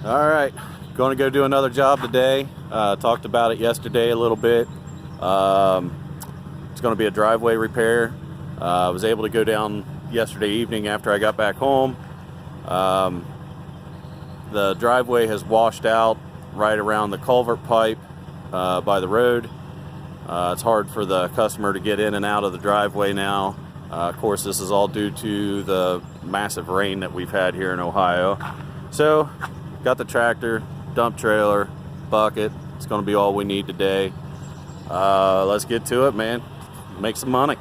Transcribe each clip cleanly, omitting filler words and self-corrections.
All right, going to go do another job today. Talked about it yesterday a little bit. It's going to be a driveway repair. I was able to go down yesterday evening after I got back home. The driveway has washed out right around the culvert pipe by the road. It's hard for the customer to get in and out of the driveway now. Of course, this is all due to the massive rain that we've had here in Ohio. So, got the tractor, dump trailer, bucket. It's going to be all we need today. Let's get to it, man. Make some money.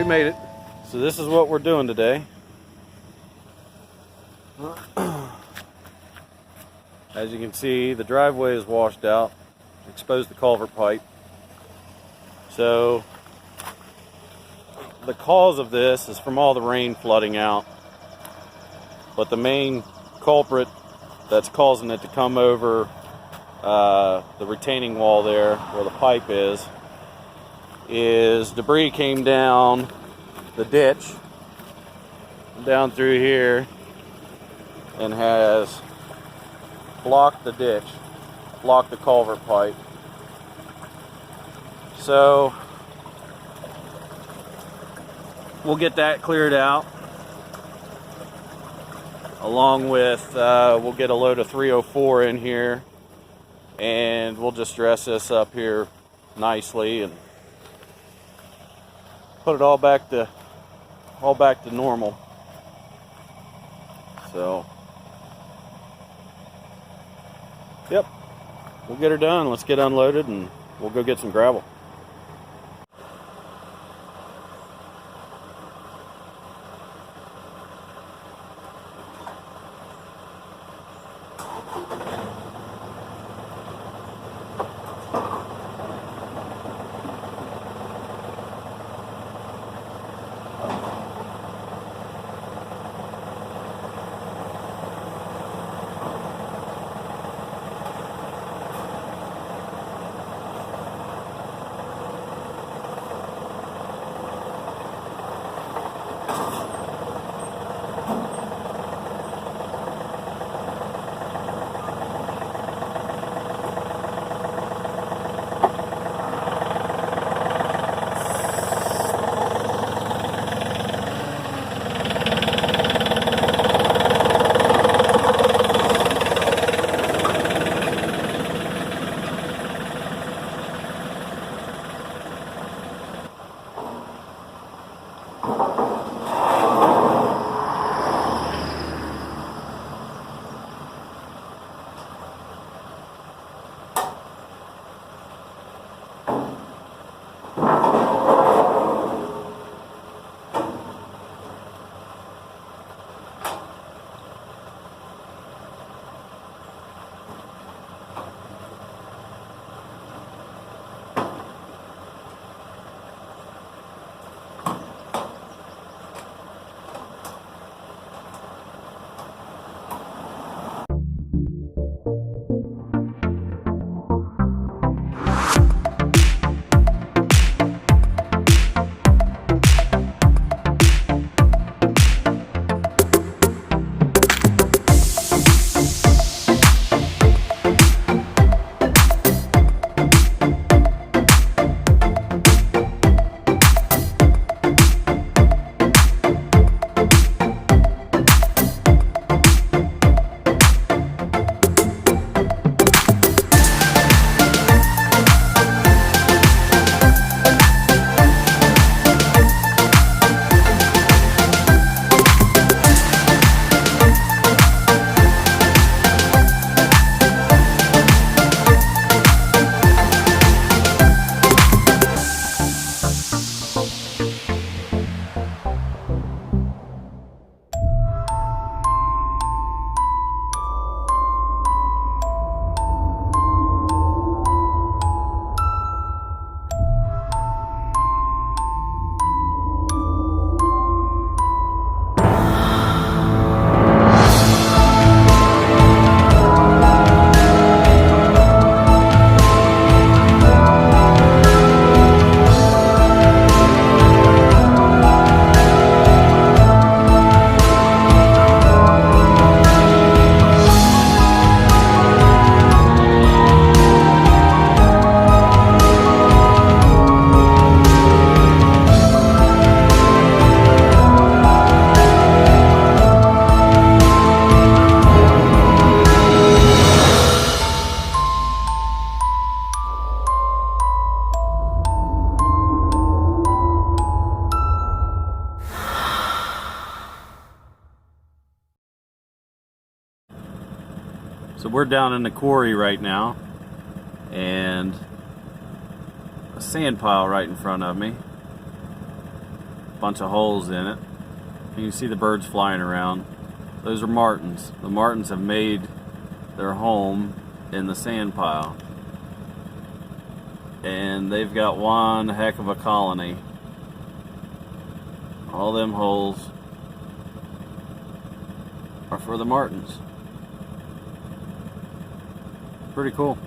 Made it. So this is what we're doing today. As you can see, the driveway is washed out, exposed the culvert pipe. So the cause of this is from all the rain flooding out, but the main culprit that's causing it to come over the retaining wall there where the pipe is debris came down the ditch down through here and has blocked the ditch, blocked the culvert pipe. So we'll get that cleared out, along with we'll get a load of 304 in here, and we'll just dress this up here nicely and put it all back to normal. So, yep, we'll get her done. Let's get unloaded and we'll go get some gravel. So we're down in the quarry right now, and a sand pile right in front of me. Bunch of holes in it. You can see the birds flying around. Those are martins. The martins have made their home in the sand pile. And they've got one heck of a colony. All them holes are for the martins. Pretty cool.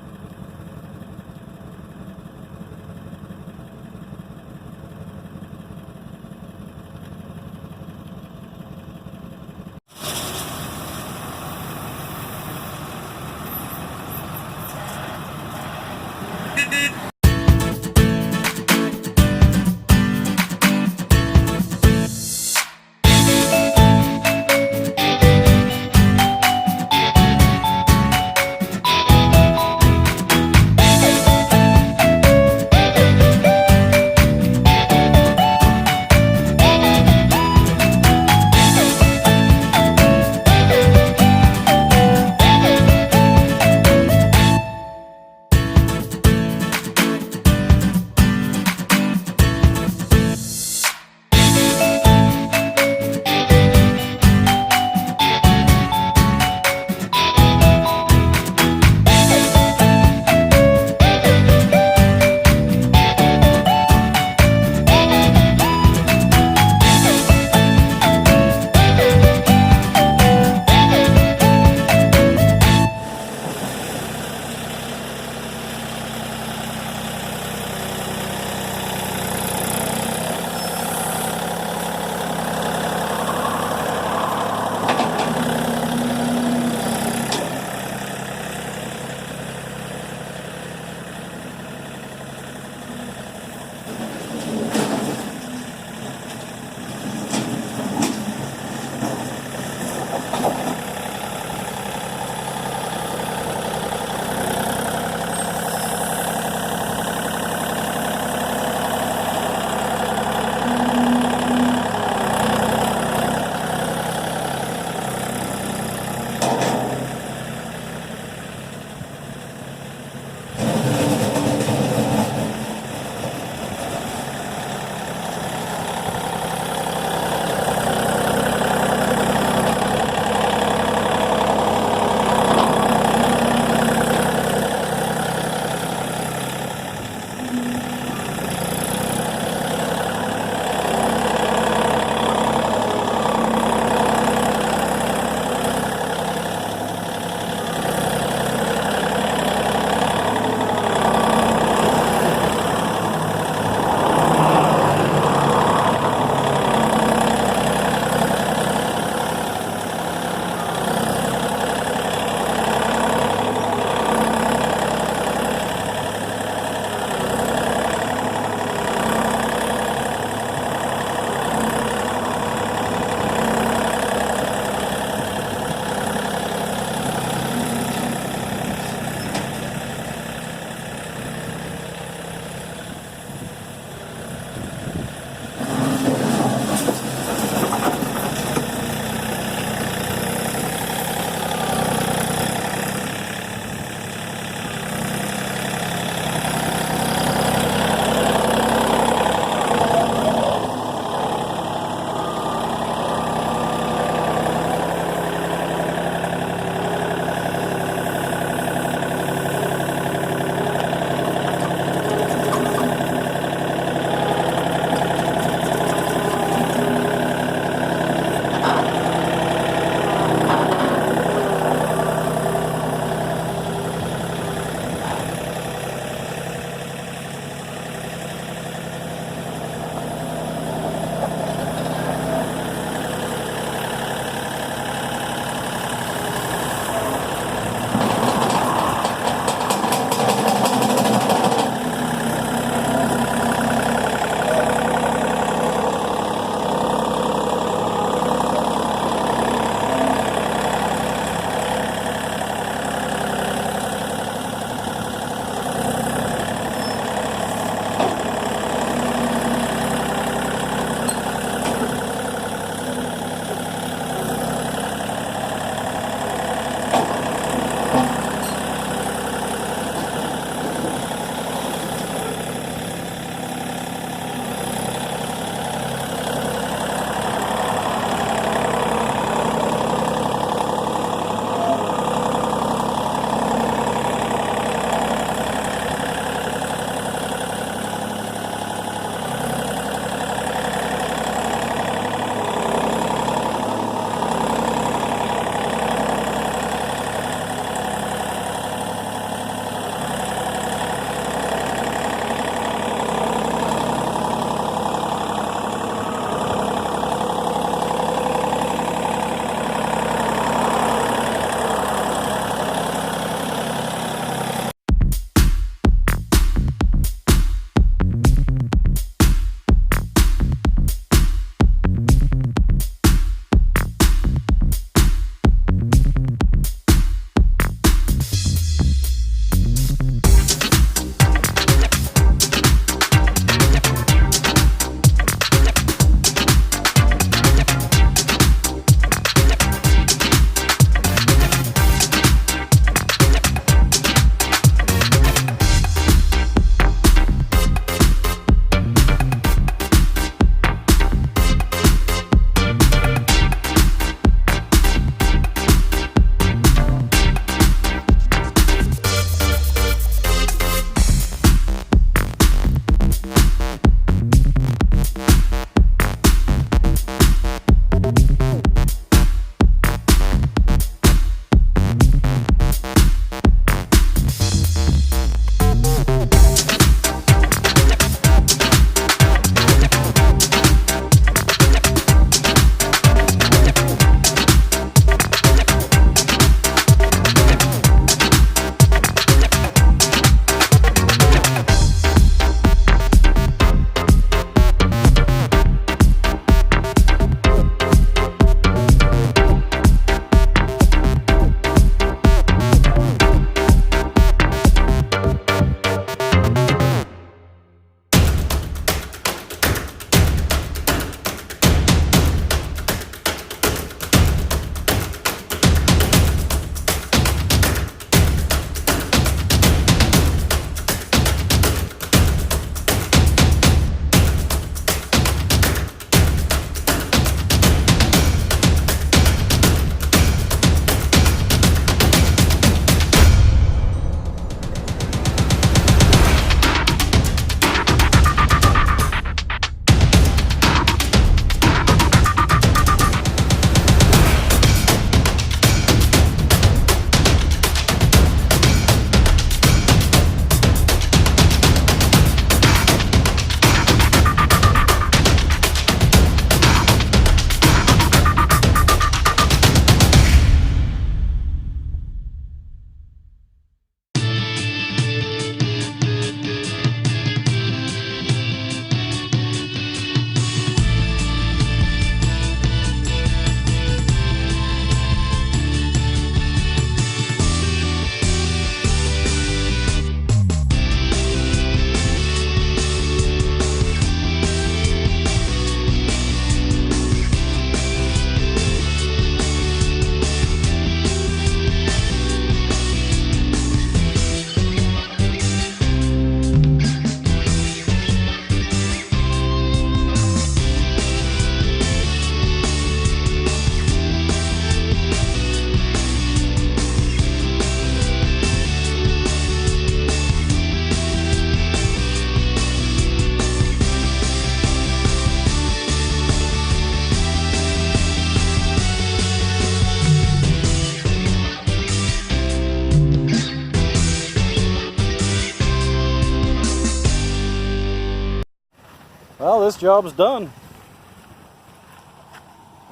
Well, this job's done.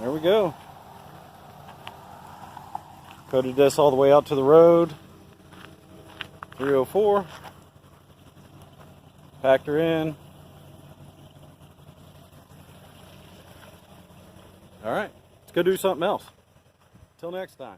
There we go. Coated this all the way out to the road. 304. Packed her in. All right, let's go do something else. Till next time.